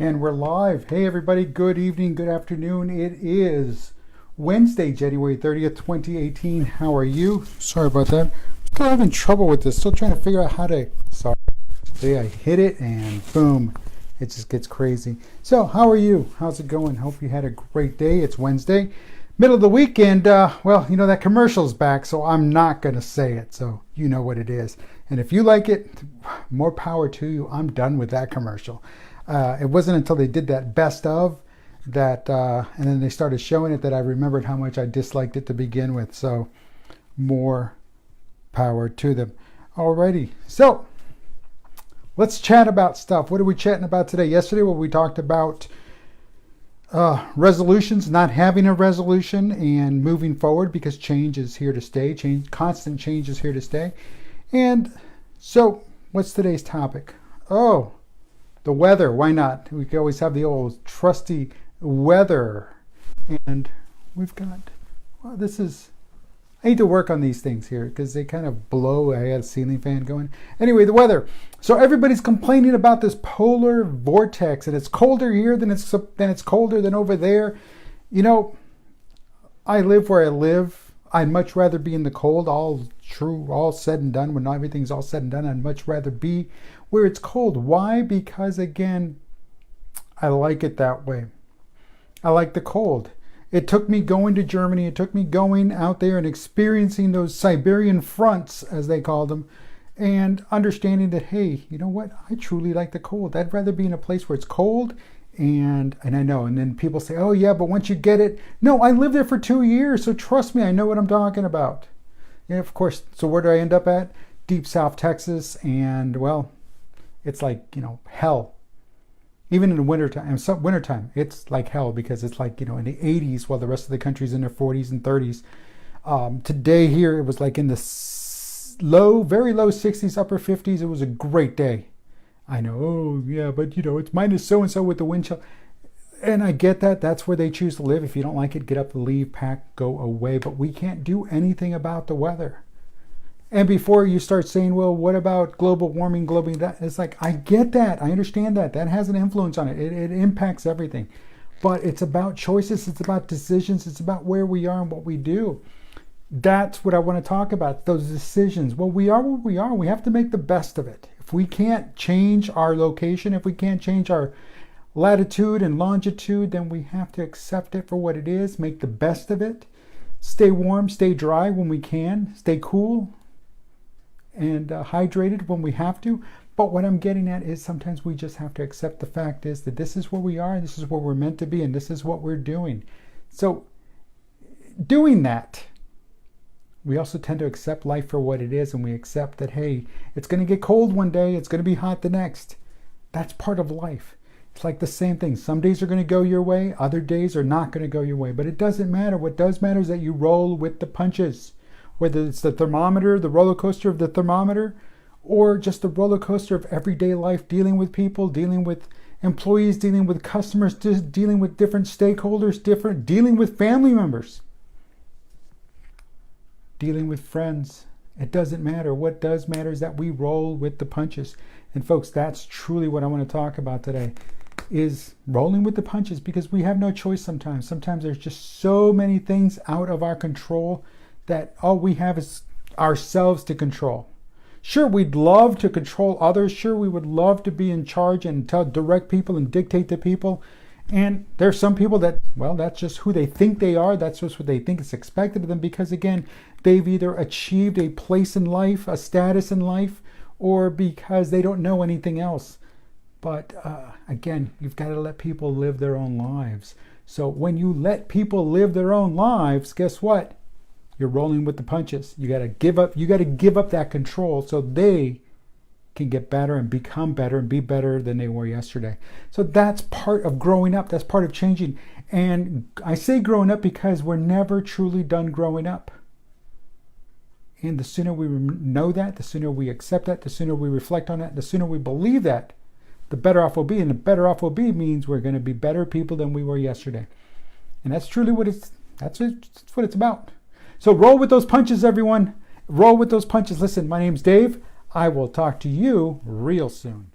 And we're live. Hey everybody, good evening, good afternoon. It is Wednesday, January 30th, 2018. How are you? Sorry about that. Still having trouble with this. Still trying to figure out how to... Sorry. See, I hit it and boom. It just gets crazy. So, how are you? How's it going? Hope you had a great day. It's Wednesday. Middle of the weekend. Well, you know, that commercial's back, so I'm not going to say it. So, you know what it is. And if you like it, more power to you. I'm done with that commercial. It wasn't until they did that best of that, and then they started showing it, that I remembered how much I disliked it to begin with. So, more power to them. Alrighty, so let's chat about stuff. What are we chatting about today? Yesterday, we talked about resolutions, not having a resolution and moving forward because change is here to stay. Constant change is here to stay. And so, what's today's topic? Oh, the weather. Why not? We can always have the old trusty weather. And we've got, well, this is, I need to work on these things here because they kind of blow. I had a ceiling fan going. Anyway, the weather. So everybody's complaining about this polar vortex, and it's colder here than it's colder than over there. You know, I live where I live. I'd much rather be in the cold, all said and done. When everything's all said and done, I'd much rather be where it's cold. Why? Because again, I like it that way. I like the cold. It took me going to Germany. It took me going out there and experiencing those Siberian fronts, as they called them, and understanding that, hey, you know what? I truly like the cold. I'd rather be in a place where it's cold. And I know, and then people say, oh yeah, but once you get it, no, I lived there for 2 years, so trust me, I know what I'm talking about. Yeah, of course. So where do I end up at? Deep South Texas, and well, it's like, you know, hell. Even in the wintertime, it's like hell because it's like, you know, in the 80s while the rest of the country's in their 40s and 30s. Today here, it was like in the very low 60s, upper 50s. It was a great day. I know, oh yeah, but you know, it's minus so-and-so with the wind chill. And I get that. That's where they choose to live. If you don't like it, get up, leave, pack, go away. But we can't do anything about the weather. And before you start saying, well, what about global warming, that? It's like, I get that. I understand that. That has an influence on it. It impacts everything. But it's about choices. It's about decisions. It's about where we are and what we do. That's what I want to talk about, those decisions. Well, we are what we are. We have to make the best of it. If we can't change our location, if we can't change our latitude and longitude, then we have to accept it for what it is, make the best of it, stay warm, stay dry when we can, stay cool and hydrated when we have to. But what I'm getting at is sometimes we just have to accept the fact is that this is where we are, this is where we're meant to be, and this is what we're doing. So doing that, we also tend to accept life for what it is, and we accept that, hey, it's going to get cold one day, it's going to be hot the next. That's part of life. It's like the same thing. Some days are going to go your way, other days are not going to go your way. But it doesn't matter. What does matter is that you roll with the punches. Whether it's the thermometer, the roller coaster of the thermometer, or just the roller coaster of everyday life, dealing with people, dealing with employees, dealing with customers, just dealing with different stakeholders, dealing with family members, dealing with friends. It doesn't matter. What does matter is that we roll with the punches. And folks, that's truly what I want to talk about today, is rolling with the punches, because we have no choice sometimes. Sometimes there's just so many things out of our control that all we have is ourselves to control. Sure, we'd love to control others. Sure, we would love to be in charge and direct people and dictate to people. And there's some people that, well, that's just who they think they are. That's just what they think is expected of them, because again, they've either achieved a place in life, a status in life, or because they don't know anything else. But again, you've got to let people live their own lives. So when you let people live their own lives, guess what? You're rolling with the punches. You got to give up. You got to give up that control so they can get better and become better and be better than they were yesterday. So that's part of growing up. That's part of changing. And I say growing up because we're never truly done growing up. And the sooner we know that, the sooner we accept that, the sooner we reflect on that, the sooner we believe that, the better off we'll be. And the better off we'll be means we're going to be better people than we were yesterday. And that's truly what that's what it's about. So roll with those punches, everyone. Roll with those punches. Listen, my name's Dave. I will talk to you real soon.